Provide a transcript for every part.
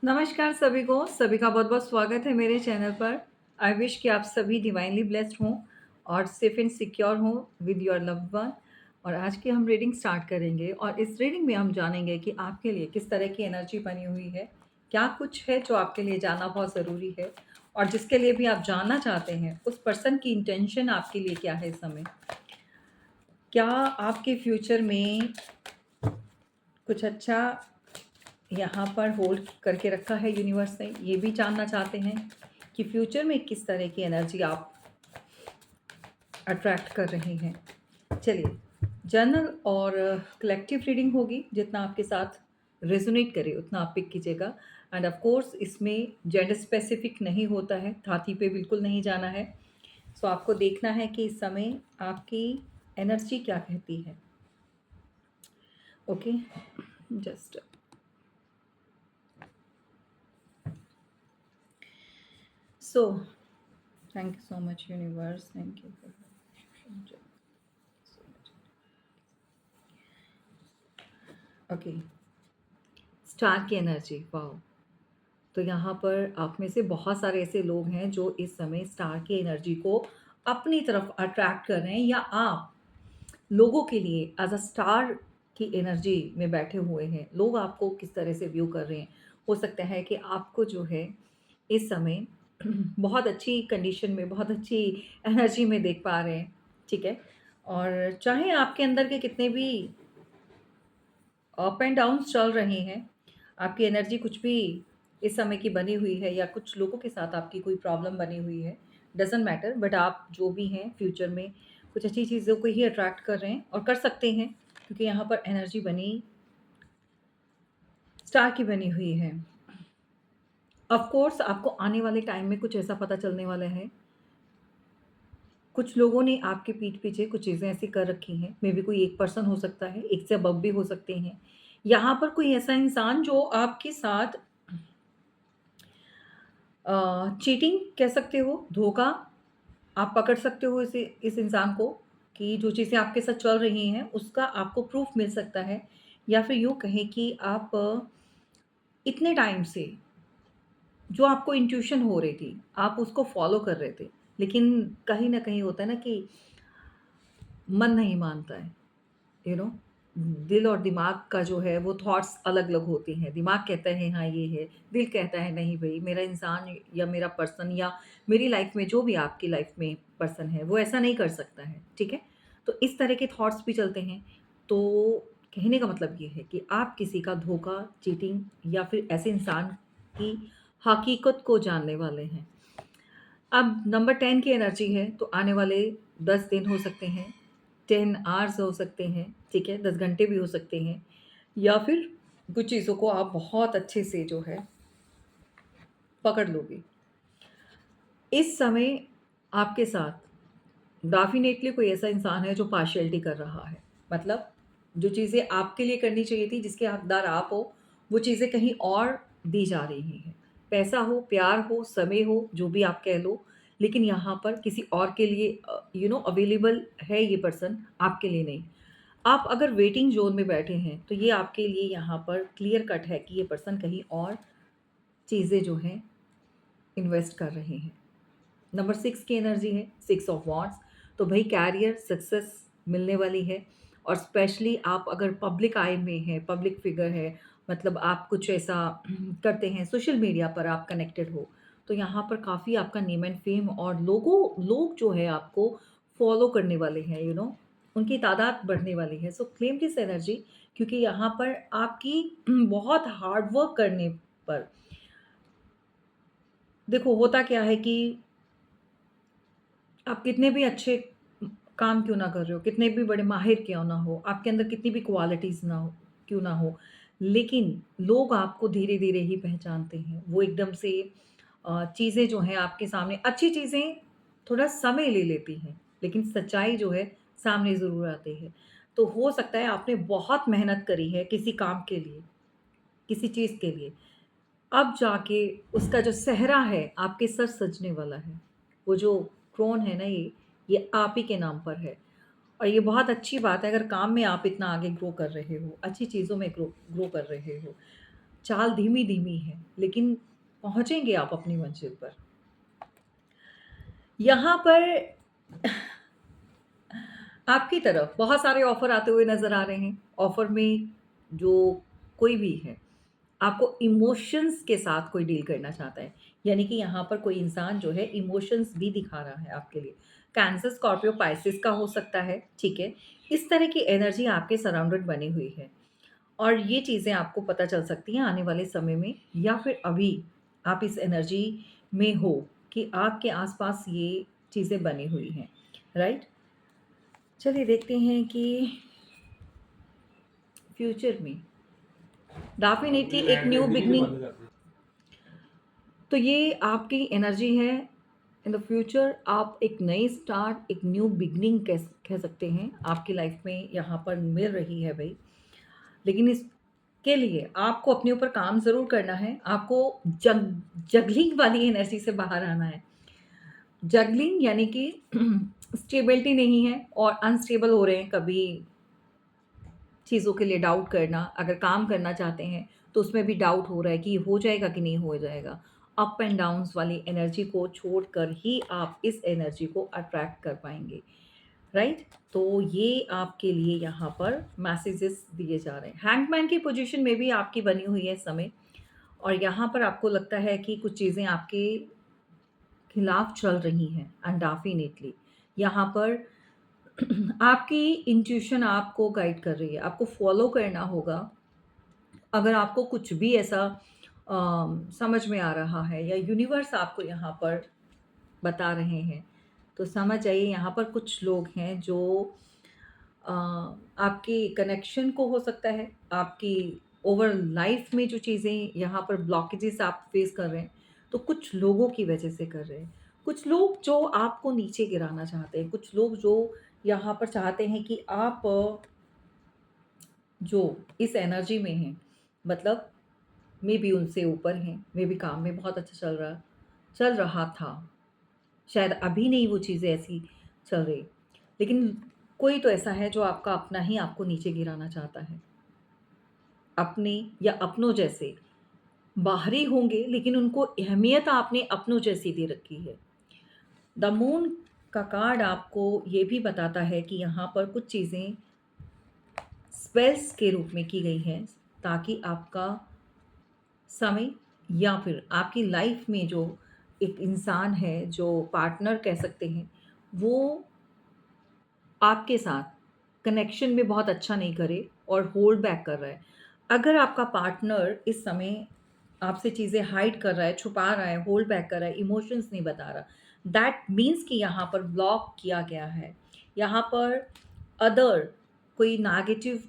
नमस्कार सभी का बहुत-बहुत स्वागत है मेरे चैनल पर। आई विश कि आप सभी डिवाइनली ब्लेस्ड हों और सेफ एंड सिक्योर हों विद योर लव्ड वन। और आज की हम रीडिंग स्टार्ट करेंगे और इस रीडिंग में हम जानेंगे कि आपके लिए किस तरह की एनर्जी बनी हुई है, क्या कुछ है जो आपके लिए जानना बहुत ज़रूरी है और जिसके लिए भी आप जानना चाहते हैं, उस पर्सन की इंटेंशन आपके लिए क्या है इस समय? क्या आपके फ्यूचर में कुछ अच्छा यहाँ पर होल्ड करके रखा है यूनिवर्स ने, ये भी जानना चाहते हैं कि फ्यूचर में किस तरह की एनर्जी आप अट्रैक्ट कर रहे हैं। चलिए, जर्नल और कलेक्टिव रीडिंग होगी, जितना आपके साथ रेजोनेट करे उतना आप पिक कीजिएगा। एंड ऑफ कोर्स इसमें जेंडर स्पेसिफिक नहीं होता है, धाती पे बिल्कुल नहीं जाना है। सो आपको देखना है कि इस समय आपकी एनर्जी क्या कहती है। Okay, just so thank you so much universe, thank you for okay. Star की एनर्जी, वाओ! तो यहाँ पर आप में से बहुत सारे ऐसे लोग हैं जो इस समय स्टार की एनर्जी को अपनी तरफ अट्रैक्ट कर रहे हैं, या आप लोगों के लिए एज अ स्टार की एनर्जी में बैठे हुए हैं। लोग आपको किस तरह से व्यू कर रहे हैं? हो सकता है कि आपको जो है इस समय बहुत अच्छी कंडीशन में, बहुत अच्छी एनर्जी में देख पा रहे हैं, ठीक है? और चाहे आपके अंदर के कितने भी अप एंड डाउन्स चल रहे हैं, आपकी एनर्जी कुछ भी इस समय की बनी हुई है या कुछ लोगों के साथ आपकी कोई प्रॉब्लम बनी हुई है, डज़न्ट मैटर, बट आप जो भी हैं फ्यूचर में कुछ अच्छी चीज़ों को ही अट्रैक्ट कर रहे हैं और कर सकते हैं, क्योंकि यहाँ पर एनर्जी बनी स्टार की बनी हुई है। ऑफ कोर्स आपको आने वाले टाइम में कुछ ऐसा पता चलने वाला है, कुछ लोगों ने आपके पीठ पीछे कुछ चीज़ें ऐसी कर रखी हैं, मे बी कोई एक पर्सन हो सकता है, एक से अबव भी हो सकते हैं। यहाँ पर कोई ऐसा इंसान जो आपके साथ चीटिंग कह सकते हो, धोखा आप पकड़ सकते हो इस इंसान को, कि जो चीज़ें आपके साथ चल रही हैं, उसका आपको प्रूफ़ मिल सकता है, या फिर यूँ कहें कि आप इतने टाइम से जो आपको इंट्यूशन हो रही थी, आप उसको फ़ॉलो कर रहे थे, लेकिन कहीं न कहीं होता है ना कि मन नहीं मानता है। यू नो दिल और दिमाग का जो है वो थॉट्स अलग-अलग होती हैं। दिमाग कहता है हाँ ये है, दिल कहता है नहीं भई मेरा इंसान या मेरा पर्सन या मेरी लाइफ़ में जो भी आपकी लाइफ़ में पर्सन है वो ऐसा नहीं कर सकता है, ठीक है? तो इस तरह के थॉट्स भी चलते हैं। तो कहने का मतलब ये है कि आप किसी का धोखा, चीटिंग या फिर ऐसे इंसान की हकीकत को जानने वाले हैं। अब नंबर 10 की एनर्जी है, तो आने वाले 10 दिन हो सकते हैं, 10 आवर्स हो सकते हैं, ठीक है? 10 घंटे भी हो सकते हैं, या फिर कुछ चीज़ों को आप बहुत अच्छे से जो है पकड़ लोगे। इस समय आपके साथ डेफ़िनेटली कोई ऐसा इंसान है जो पार्शियलिटी कर रहा है। मतलब जो चीज़ें आपके लिए करनी चाहिए थी, जिसके हकदार आप हो, वो चीज़ें कहीं और दी जा रही हैं। पैसा हो, प्यार हो, समय हो, जो भी आप कह लो, लेकिन यहाँ पर किसी और के लिए अवेलेबल है ये पर्सन, आपके लिए नहीं। आप अगर वेटिंग ज़ोन में बैठे हैं, तो ये आपके लिए यहाँ पर क्लियर कट है कि ये पर्सन कहीं और चीज़ें जो हैं इन्वेस्ट कर रहे हैं। नंबर 6 की एनर्जी है, 6 ऑफ वॉन्ड्स। तो भई कैरियर सक्सेस मिलने वाली है, और स्पेशली आप अगर पब्लिक आई में हैं, पब्लिक फिगर है, मतलब आप कुछ ऐसा करते हैं, सोशल मीडिया पर आप कनेक्टेड हो, तो यहाँ पर काफ़ी आपका नेम एंड फेम और लोग जो है आपको फॉलो करने वाले हैं, उनकी तादाद बढ़ने वाली है। सो क्लेम दिस एनर्जी, क्योंकि यहाँ पर आपकी बहुत हार्ड वर्क करने पर, देखो होता क्या है कि आप कितने भी अच्छे काम क्यों ना कर रहे हो, कितने भी बड़े माहिर क्यों ना हो, आपके अंदर कितनी भी क्वालिटीज़ ना हो क्यों ना हो, लेकिन लोग आपको धीरे-धीरे ही पहचानते हैं। वो एकदम से चीज़ें जो हैं आपके सामने, अच्छी चीज़ें थोड़ा समय ले लेती हैं, लेकिन सच्चाई जो है सामने ज़रूर आती है। तो हो सकता है आपने बहुत मेहनत करी है किसी काम के लिए, किसी चीज़ के लिए, अब जाके उसका जो सेहरा है आपके सर सजने वाला है। वो जो क्रोन है ना ये आप ही के नाम पर है। और ये बहुत अच्छी बात है अगर काम में आप इतना आगे ग्रो कर रहे हो, अच्छी चीज़ों में ग्रो ग्रो कर रहे हो। चाल धीमी-धीमी है, लेकिन पहुँचेंगे आप अपनी मंज़िल पर। यहाँ पर आपकी तरफ बहुत सारे ऑफ़र आते हुए नज़र आ रहे हैं। ऑफ़र में जो कोई भी है, आपको इमोशंस के साथ कोई डील करना चाहता है। यानी कि यहाँ पर कोई इंसान जो है इमोशंस भी दिखा रहा है आपके लिए। कैंसर, स्कॉर्पियो, पाइसेस का हो सकता है, ठीक है? इस तरह की एनर्जी आपके सराउंडेड बनी हुई है और ये चीज़ें आपको पता चल सकती हैं आने वाले समय में या फिर अभी आप इस एनर्जी में हो कि आपके आस-पास ये चीज़ें बनी हुई हैं, राइट? चलिए देखते हैं कि फ्यूचर में डेफ़िनिटली एक न्यू बिगिनिंग, तो ये आपकी एनर्जी है। इन द फ्यूचर आप एक नई स्टार्ट, एक न्यू बिगिनिंग कह सकते हैं, आपकी लाइफ में यहाँ पर मिल रही है भई। लेकिन इसके लिए आपको अपने ऊपर काम ज़रूर करना है। आपको जगलिंग वाली एनर्जी से बाहर आना है। जगलिंग यानी कि स्टेबिलिटी नहीं है और अनस्टेबल हो रहे हैं, कभी चीज़ों के लिए डाउट करना, अगर काम करना चाहते हैं, तो उसमें भी डाउट हो रहा है कि ये हो जाएगा कि नहीं हो जाएगा। अप एंड डाउन्स वाली एनर्जी को छोड़कर ही आप इस एनर्जी को अट्रैक्ट कर पाएँगे, राइट? तो ये आपके लिए यहाँ पर मैसेजेस दिए जा रहे हैं। हैंगमैन की पोज़ीशन में भी आपकी बनी हुई है इस समय और यहाँ पर आपको लगता है कि कुछ चीज़ें आपके खिलाफ चल रही हैं एंड डेफिनिटली यहाँ पर आपकी इंट्यूशन आपको गाइड कर रही है, आपको फ़ॉलो करना होगा। अगर आपको कुछ भी ऐसा समझ में आ रहा है या यूनिवर्स आपको यहाँ पर बता रहे हैं, तो समझ जाइए यहाँ पर कुछ लोग हैं जो अ, आपके कनेक्शन को हो सकता है, आपकी ओवर लाइफ़ में जो चीज़ें यहाँ पर ब्लॉकेजेस आप फेस कर रहे हैं, तो कुछ लोगों की वजह से कर रहे हैं। कुछ लोग जो आपको नीचे गिराना चाहते हैं, कुछ लोग जो यहाँ पर चाहते हैं कि आप जो इस एनर्जी में हैं, मतलब मेबी उनसे ऊपर हैं, मेबी काम में बहुत अच्छा चल रहा था। शायद अभी नहीं वो चीज़ें ऐसी चल रही, लेकिन कोई तो ऐसा है जो आपका अपना ही आपको नीचे गिराना चाहता है। अपने या अपनों जैसे, बाहरी होंगे लेकिन उनको अहमियत आपने अपनों जैसी दे रखी है। द मून का कार्ड आपको ये भी बताता है कि यहाँ पर कुछ चीज़ें स्पेल्स के रूप में की गई हैं, ताकि आपका समय या फिर आपकी लाइफ में जो एक इंसान है, जो पार्टनर कह सकते हैं, वो आपके साथ कनेक्शन में बहुत अच्छा नहीं करे और होल्ड बैक कर रहा है। अगर आपका पार्टनर इस समय आपसे चीज़ें हाइड कर रहा है, छुपा रहा है, होल्ड बैक कर रहा है, इमोशंस नहीं बता रहा, दैट मीन्स कि यहाँ पर ब्लॉक किया गया है। यहाँ पर अदर कोई नेगेटिव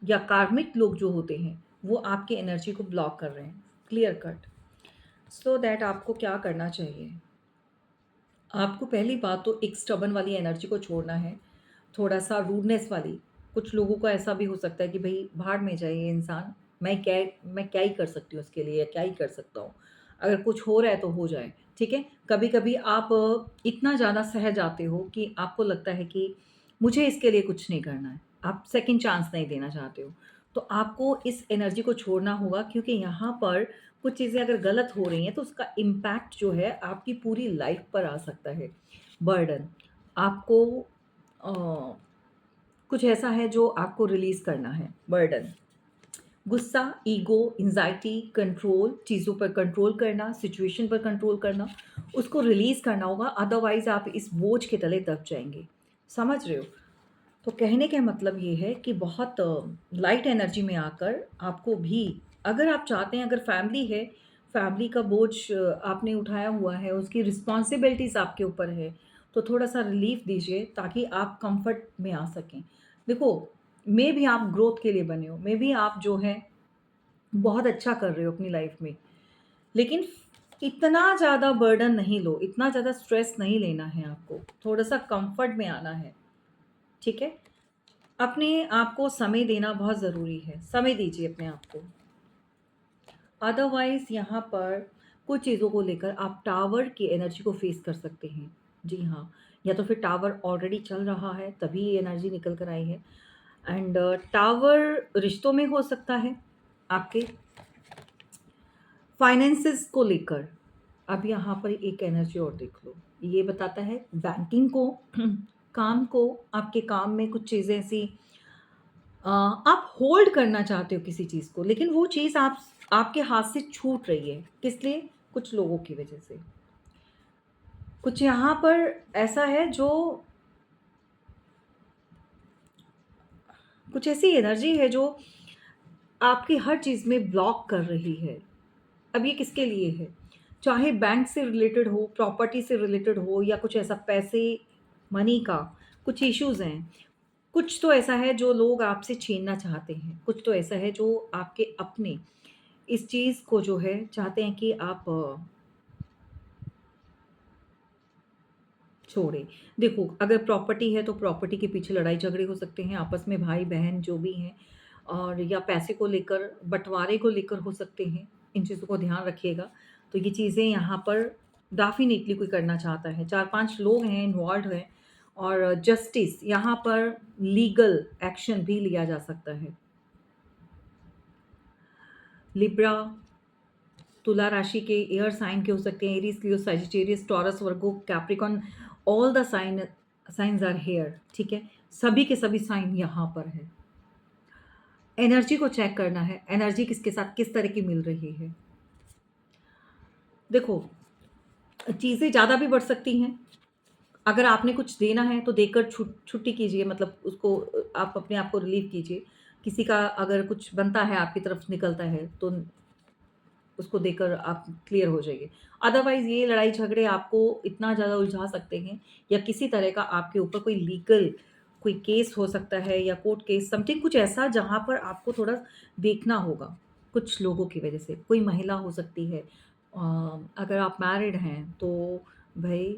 या कार्मिक लोग जो होते हैं, वो आपकी एनर्जी को ब्लॉक कर रहे हैं, क्लियर कट। सो दैट आपको क्या करना चाहिए? आपको पहली बात तो एक स्टबर्न वाली एनर्जी को छोड़ना है, थोड़ा-सा रूडनेस वाली। कुछ लोगों को ऐसा भी हो सकता है कि भई भाड़ में जाए ये इंसान, मैं क्या ही कर सकती हूँ उसके लिए या क्या ही कर सकता हूँ। अगर कुछ हो रहा है तो हो जाए, ठीक है? कभी-कभी आप इतना ज़्यादा सह जाते हो कि आपको लगता है कि मुझे इसके लिए कुछ नहीं करना है। आप सेकंड चांस नहीं देना चाहते हो। तो आपको इस एनर्जी को छोड़ना होगा, क्योंकि यहाँ पर कुछ चीज़ें अगर गलत हो रही हैं तो उसका इम्पैक्ट जो है आपकी पूरी लाइफ पर आ सकता है। बर्डन आपको अ, कुछ ऐसा है जो आपको रिलीज़ करना है, बर्डन। गुस्सा, ईगो, एंग्ज़ायटी, कंट्रोल, चीज़ों पर कंट्रोल करना, सिचुएशन पर कंट्रोल करना, उसको रिलीज़ करना होगा, अदरवाइज़ आप इस बोझ के तले दब जाएँगे। समझ रहे हो? तो कहने का मतलब ये है कि बहुत लाइट एनर्जी में आकर आपको भी, अगर आप चाहते हैं, अगर फैमिली है, फैमिली का बोझ आपने उठाया हुआ है, उसकी रिस्पॉन्सिबिलिटीज़ आपके ऊपर है, तो थोड़ा-सा रिलीफ़ दीजिए ताकि आप कम्फ़र्ट में आ सकें। देखो, मेबी आप ग्रोथ के लिए बने हो, मेबी आप जो है बहुत अच्छा कर रहे हो अपनी लाइफ़ में, लेकिन इतना ज़्यादा बर्डन नहीं लो, इतना ज़्यादा स्ट्रेस नहीं लेना है आपको, थोड़ा-सा कम्फ़र्ट में आना है, ठीक है? अपने आप को समय देना बहुत ज़रूरी है, समय दीजिए अपने आप को। अदरवाइज़ यहाँ पर कुछ चीज़ों को लेकर आप टावर की एनर्जी को फ़ेस कर सकते हैं। जी हाँ, या तो फिर टावर ऑलरेडी चल रहा है तभी ये एनर्जी निकल कर आई है, एंड टावर रिश्तों में हो सकता है आपके, फाइनेंसेस को लेकर अब यहाँ पर एक एनर्जी और देख लो। ये बताता है बैंकिंग को, काम को, आपके काम में कुछ चीज़ें ऐसी आप होल्ड करना चाहते हो किसी चीज़ को, लेकिन वो चीज़ आपके हाथ से छूट रही है। किस लिए? कुछ लोगों की वजह से। कुछ यहाँ पर ऐसा है जो कुछ ऐसी एनर्जी है जो आपकी हर चीज़ में ब्लॉक कर रही है। अब ये किसके लिए है? चाहे बैंक से रिलेटेड हो, प्रॉपर्टी से रिलेटेड हो या कुछ ऐसा पैसे, मनी का कुछ इश्यूज़ हैं। कुछ तो ऐसा है जो लोग आपसे छीनना चाहते हैं। कुछ तो ऐसा है जो आपके अपने इस चीज़ को जो है चाहते हैं कि आप छोड़ें। देखो, अगर प्रॉपर्टी है तो प्रॉपर्टी के पीछे लड़ाई झगड़े हो सकते हैं आपस में भाई-बहन जो भी हैं, और या पैसे को लेकर, बँटवारे को लेकर हो सकते हैं। इन चीज़ों को ध्यान रखिएगा। तो ये चीज़ें यहाँ पर डेफ़िनिटली कोई करना चाहता है। 4-5 लोग हैं, इन्वॉल्व्ड हैं, और जस्टिस यहाँ पर लीगल एक्शन भी लिया जा सकता है। लिब्रा, तुला राशि के एयर साइन के हो सकते हैं, Aries, Leo, Sagittarius, Taurus, Virgo, Capricorn, all the signs are here, ठीक है? सभी के सभी साइन यहाँ पर हैं। एनर्जी को चेक करना है, एनर्जी किसके साथ किस तरह की मिल रही है। देखो, चीज़ें ज़्यादा भी बढ़ सकती हैं। अगर आपने कुछ देना है तो देकर छुट्टी कीजिए, मतलब उसको आप अपने आप को रिलीव कीजिए। किसी का अगर कुछ बनता है आपकी तरफ से निकलता है तो उसको देकर आप क्लियर हो जाइए। अदरवाइज़ ये लड़ाई झगड़े आपको इतना ज़्यादा उलझा सकते हैं, या किसी तरह का आपके ऊपर कोई लीगल कोई केस हो सकता है या कोर्ट केस समथिंग कुछ ऐसा जहाँ पर आपको थोड़ा देखना होगा, कुछ लोगों की वज़ह से। कोई महिला हो सकती है, अगर आप मैरिड हैं तो भई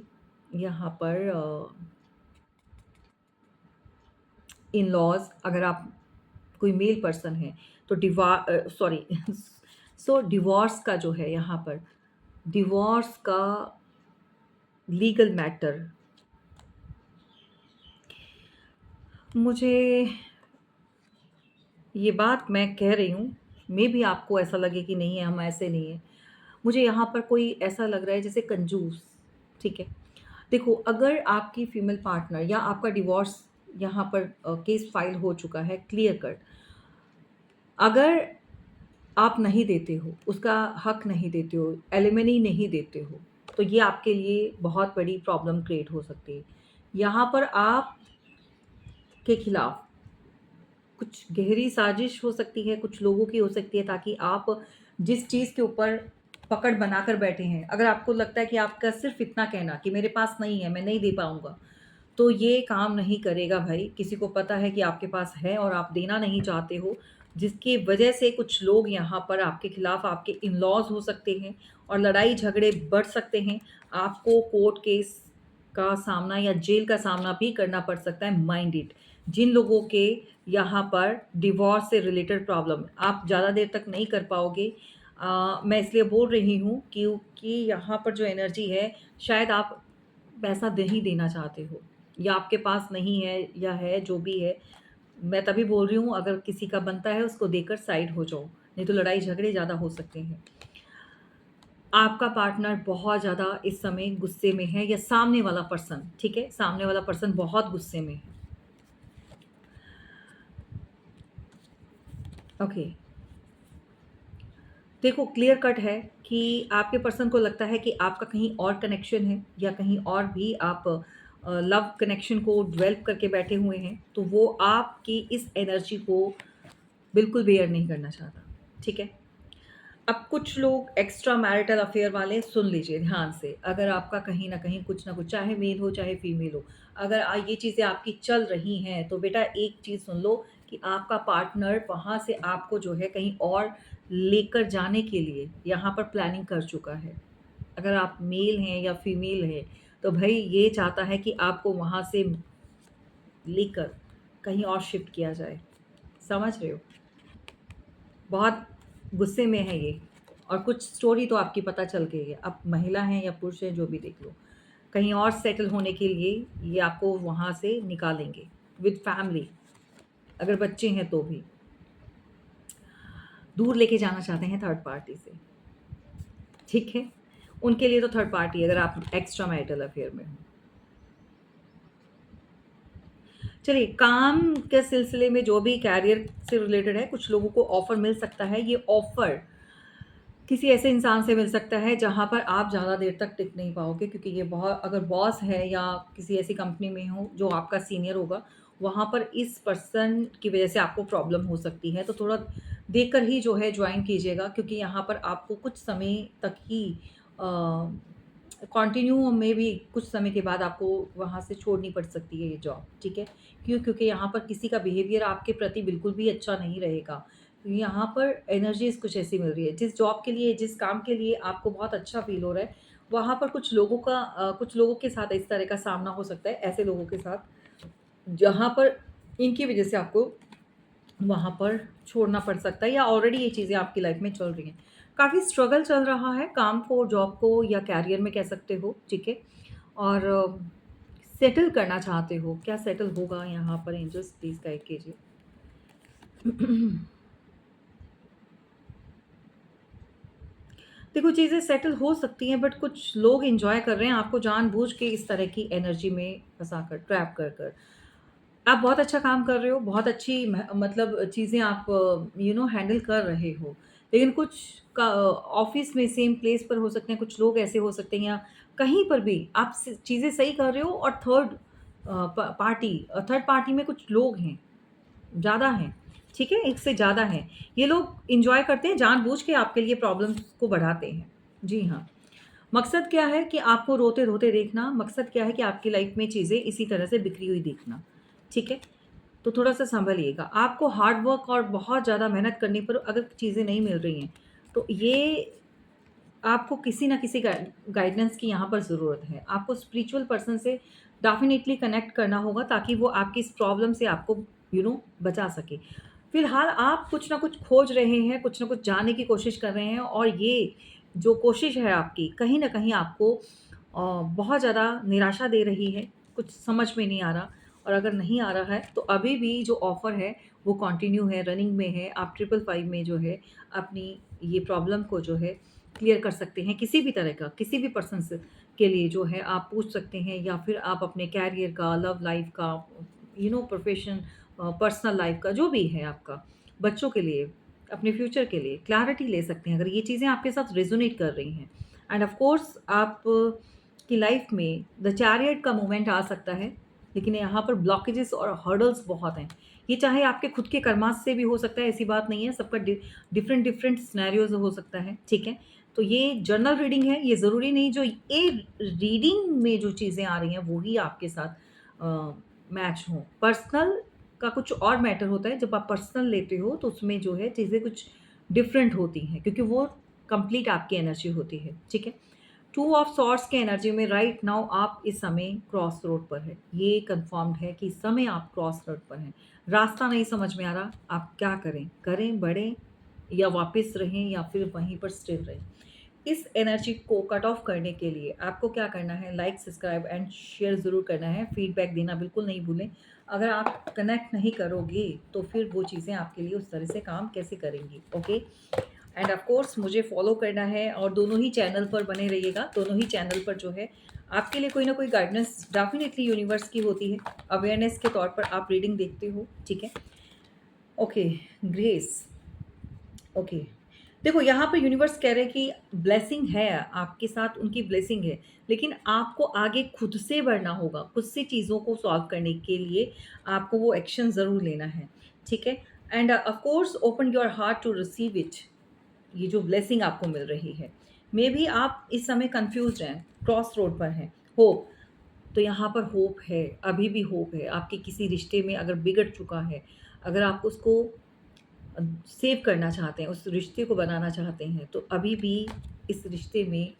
यहाँ पर इन-लॉज़, अगर आप कोई मेल पर्सन है तो सॉरी सो डिवोर्स का जो है यहाँ पर, डिवोर्स का लीगल मैटर, मुझे ये बात मैं कह रही हूँ, मेबी आपको ऐसा लगे कि नहीं है, हम ऐसे नहीं हैं। मुझे यहाँ पर कोई ऐसा लग रहा है जैसे कंजूस, ठीक है? देखो, अगर आपकी फीमेल पार्टनर या आपका डिवोर्स यहाँ पर केस फाइल हो चुका है क्लियर कट, अगर आप नहीं देते हो, उसका हक नहीं देते हो, एलिमनी नहीं देते हो, तो ये आपके लिए बहुत बड़ी प्रॉब्लम क्रिएट हो सकती है। यहाँ पर आपके खिलाफ कुछ गहरी साजिश हो सकती है, कुछ लोगों की हो सकती है, ताकि आप जिस चीज़ के ऊपर पकड़ बनाकर बैठे हैं, अगर आपको लगता है कि आपका सिर्फ़ इतना कहना कि मेरे पास नहीं है, मैं नहीं दे पाऊँगा, तो ये काम नहीं करेगा भाई। किसी को पता है कि आपके पास है और आप देना नहीं चाहते हो, जिसकी वजह से कुछ लोग यहाँ पर आपके खिलाफ, आपके इन-लॉज़ हो सकते हैं, और लड़ाई झगड़े बढ़ सकते हैं। आपको कोर्ट केस का सामना या जेल का सामना भी करना पड़ सकता है, माइंड इट। जिन लोगों के यहाँ पर डिवोर्स से रिलेटेड प्रॉब्लम आप ज़्यादा देर तक नहीं कर पाओगे। मैं इसलिए बोल रही हूँ क्योंकि यहाँ पर जो एनर्जी है, शायद आप पैसा नहीं देना चाहते हो, या आपके पास नहीं है, या है जो भी है। मैं तभी बोल रही हूँ, अगर किसी का बनता है उसको देकर साइड हो जाओ, नहीं तो लड़ाई झगड़े ज़्यादा हो सकते हैं। आपका पार्टनर बहुत ज़्यादा इस समय गुस्से में है, या सामने वाला पर्सन, ठीक है? सामने वाला पर्सन बहुत गुस्से में है। ओके। देखो, क्लियर कट है कि आपके पर्सन को लगता है कि आपका कहीं और कनेक्शन है, या कहीं और भी आप लव कनेक्शन को डेवलप करके बैठे हुए हैं, तो वो आपकी इस एनर्जी को बिल्कुल बेयर नहीं करना चाहता, ठीक है? अब कुछ लोग एक्स्ट्रा मैरिटल अफेयर वाले, सुन लीजिए ध्यान से, अगर आपका कहीं न कहीं कुछ न कुछ, चाहे मेल हो चाहे फीमेल हो, अगर ये चीज़ें आपकी चल रही हैं, तो बेटा एक चीज़ सुन लो कि आपका पार्टनर वहाँ से आपको जो है कहीं और लेकर जाने के लिए यहाँ पर प्लानिंग कर चुका है। अगर आप मेल हैं या फीमेल हैं, तो भई ये चाहता है कि आपको वहाँ से लेकर कहीं और शिफ्ट किया जाए। समझ रहे हो? बहुत गुस्से में है ये, और कुछ स्टोरी तो आपकी पता चल गई है। अब महिला हैं या पुरुष हैं, जो भी देख लो। कहीं और सेटल होने के लिए ये आपको वहाँ से निकालेंगे विद फैमिली, अगर बच्चे हैं तो भी। दूर लेके जाना चाहते हैं थर्ड पार्टी से। ठीक है? उनके लिए तो थर्ड पार्टी अगर आप एक्स्ट्रा मैरिटल अफेयर में हो। चलिए, काम के सिलसिले में जो भी करियर से रिलेटेड है, कुछ लोगों को ऑफ़र मिल सकता है। ये ऑफ़र किसी ऐसे इंसान से मिल सकता है जहाँ पर आप ज़्यादा देर तक टिक नहीं पाओगे, क्योंकि ये बहुत अगर बॉस है या किसी ऐसी कंपनी में हो जो आपका सीनियर होगा, वहाँ पर इस पर्सन की वज़ह से आपको प्रॉब्लम हो सकती है। तो थोड़ा देखकर ही जो है जॉइन कीजिएगा, क्योंकि यहाँ पर आपको कुछ समय तक ही कंटिन्यू में भी कुछ समय के बाद आपको वहाँ से छोड़नी पड़ सकती है ये जॉब, ठीक है? क्यों? क्योंकि यहाँ पर किसी का बिहेवियर आपके प्रति बिल्कुल भी अच्छा नहीं रहेगा। यहाँ पर एनर्जीज़ कुछ ऐसी मिल रही है, जिस जॉब के लिए, जिस काम के लिए आपको बहुत अच्छा फ़ील हो रहा है, वहाँ पर कुछ लोगों के साथ इस तरह का सामना हो सकता है, ऐसे लोगों के साथ, जहाँ पर इनकी वज़ह से आपको वहाँ पर छोड़ना पड़ सकता है या ऑलरेडी ये चीज़ें आपकी लाइफ़ में चल रही हैं। काफ़ी स्ट्रगल चल रहा है काम को, जॉब को या करियर में कह सकते हो, ठीक है? और सेटल करना चाहते हो, क्या सेटल होगा यहाँ पर एंजल्स प्लीज़ गाइड कीजिए। देखो, चीज़ें सेटल हो सकती हैं, बट कुछ लोग एन्जॉय कर रहे हैं आपको जानबूझ के इस तरह की एनर्जी में फँसाकर, ट्रैप कर कर। आप बहुत अच्छा काम कर रहे हो, बहुत अच्छी मतलब चीज़ें आप हैंडल कर रहे हो। लेकिन कुछ का ऑफ़िस में सेम प्लेस पर हो सकते हैं, कुछ लोग ऐसे हो सकते हैं या कहीं पर भी आप स चीज़ें सही कर रहे हो और थर्ड पार्टी में कुछ लोग हैं, ज़्यादा हैं, ठीक है? एक से ज़्यादा हैं। ये लोग एन्जॉय करते हैं, जानबूझ के आपके लिए प्रॉब्लम्स को बढ़ाते हैं। जी हाँ। मकसद क्या है कि आपको रोते-धोते देखना, मकसद क्या है कि आपकी लाइफ़ में चीज़ें इसी तरह से बिखरी हुई देखना, ठीक है? तो थोड़ा-सा सँभलिएगा। आपको हार्ड वर्क और बहुत ज़्यादा मेहनत करने पर अगर चीज़ें नहीं मिल रही हैं, तो ये आपको किसी न किसी गाइडेंस की यहाँ पर ज़रूरत है। आपको स्पिरिचुअल पर्सन से डेफ़िनिटली कनेक्ट करना होगा, ताकि वो आपकी इस प्रॉब्लम से आपको बचा सके। फ़िलहाल आप कुछ न कुछ खोज रहे हैं, कुछ न कुछ जानने की कोशिश कर रहे हैं, और ये जो कोशिश है आपकी, कहीं न कहीं आपको बहुत ज़्यादा निराशा दे रही है, कुछ समझ में नहीं आ रहा। और अगर नहीं आ रहा है, तो अभी भी जो ऑफ़र है वो कंटिन्यू है, रनिंग में है। आप 555 में जो है अपनी ये प्रॉब्लम को जो है क्लियर कर सकते हैं। किसी भी तरह का, किसी भी पर्सन से के लिए जो है आप पूछ सकते हैं, या फिर आप अपने करियर का, लव लाइफ़ का, प्रोफ़ेशन, पर्सनल लाइफ़ का, जो भी है आपका, बच्चों के लिए, अपने फ्यूचर के लिए क्लैरिटी ले सकते हैं, अगर ये चीज़ें आपके साथ रेज़ोनेट कर रही हैं। एंड ऑफ़ कोर्स आप की लाइफ़ में द चैरियट का मोमेंट आ सकता है, लेकिन यहाँ पर ब्लॉकेजेस और हर्डल्स बहुत हैं। ये चाहे आपके खुद के कर्मास से भी हो सकता है, ऐसी बात नहीं है, सबका डिफरेंट डिफरेंट सिनेरियोज़ हो सकता है, ठीक है? तो ये जर्नल रीडिंग है, ये ज़रूरी नहीं जो ये रीडिंग में जो चीज़ें आ रही हैं, वो ही आपके साथ मैच हों। पर्सनल का कुछ और मैटर होता है, जब आप पर्सनल लेते हो तो उसमें जो है चीज़ें कुछ डिफरेंट होती हैं, क्योंकि वो कंप्लीट आपकी एनर्जी होती है, ठीक है? टू ऑफ सॉर्ड्स के एनर्जी में राइट नाउ आप इस समय क्रॉस रोड पर हैं। ये कन्फर्म्ड है कि इस समय आप क्रॉस रोड पर हैं। रास्ता नहीं समझ में आ रहा, आप क्या करें? करें, बढ़ें या वापस रहें या फिर वहीं पर स्थिर रहें? इस एनर्जी को कट ऑफ करने के लिए आपको क्या करना है? लाइक, सब्सक्राइब एंड शेयर ज़रूर करना है। फीडबैक देना बिल्कुल नहीं भूलें। अगर आप कनेक्ट नहीं करोगे, तो फिर वो चीज़ें आपके लिए उस तरह से काम कैसे करेंगी? ओके? एंड ऑफ कोर्स मुझे फॉलो करना है, और दोनों ही चैनल पर बने रहिएगा। दोनों ही चैनल पर जो है आपके लिए कोई ना कोई गाइडेंस डेफ़िनिटली यूनिवर्स की होती है। अवेयरनेस के तौर पर आप रीडिंग देखते हो, ठीक है? Okay, grace. ओके। देखो, यहाँ पर यूनिवर्स कह रहे हैं कि ब्लेसिंग है, आपके साथ उनकी ब्लेसिंग है, लेकिन आपको आगे खुद से बढ़ना होगा। खुद से चीज़ों को सॉल्व करने के लिए आपको वो एक्शन ज़रूर लेना है, ठीक है? And of course open your heart to receive it. ये जो ब्लेसिंग आपको मिल रही है, मेबी आप इस समय कन्फ्यूज़्ड हैं, क्रॉस रोड पर हैं। होप, तो यहाँ पर होप है, अभी भी होप है। आपके किसी रिश्ते में अगर बिगड़ चुका है, अगर आप उसको सेव करना चाहते हैं, उस रिश्ते को बनाना चाहते हैं, तो अभी भी इस रिश्ते में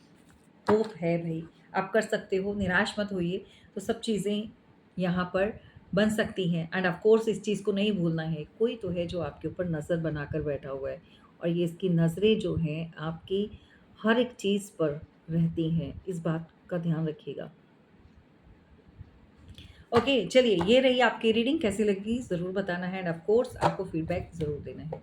होप है भई। आप कर सकते हो, निराश मत होइए। तो सब चीज़ें यहाँ पर बन सकती हैं, एंड ऑफ़ कोर्स इस चीज़ को नहीं भूलना है, कोई तो है जो आपके ऊपर नज़र बनाकर बैठा हुआ है, और ये इसकी नज़रें जो हैं आपकी हर एक चीज़ पर रहती हैं। इस बात का ध्यान रखिएगा। ओके, चलिए, ये रही आपकी रीडिंग। कैसी लगी ज़रूर बताना है, एंड ऑफ़ कोर्स आपको फीडबैक ज़रूर देना है।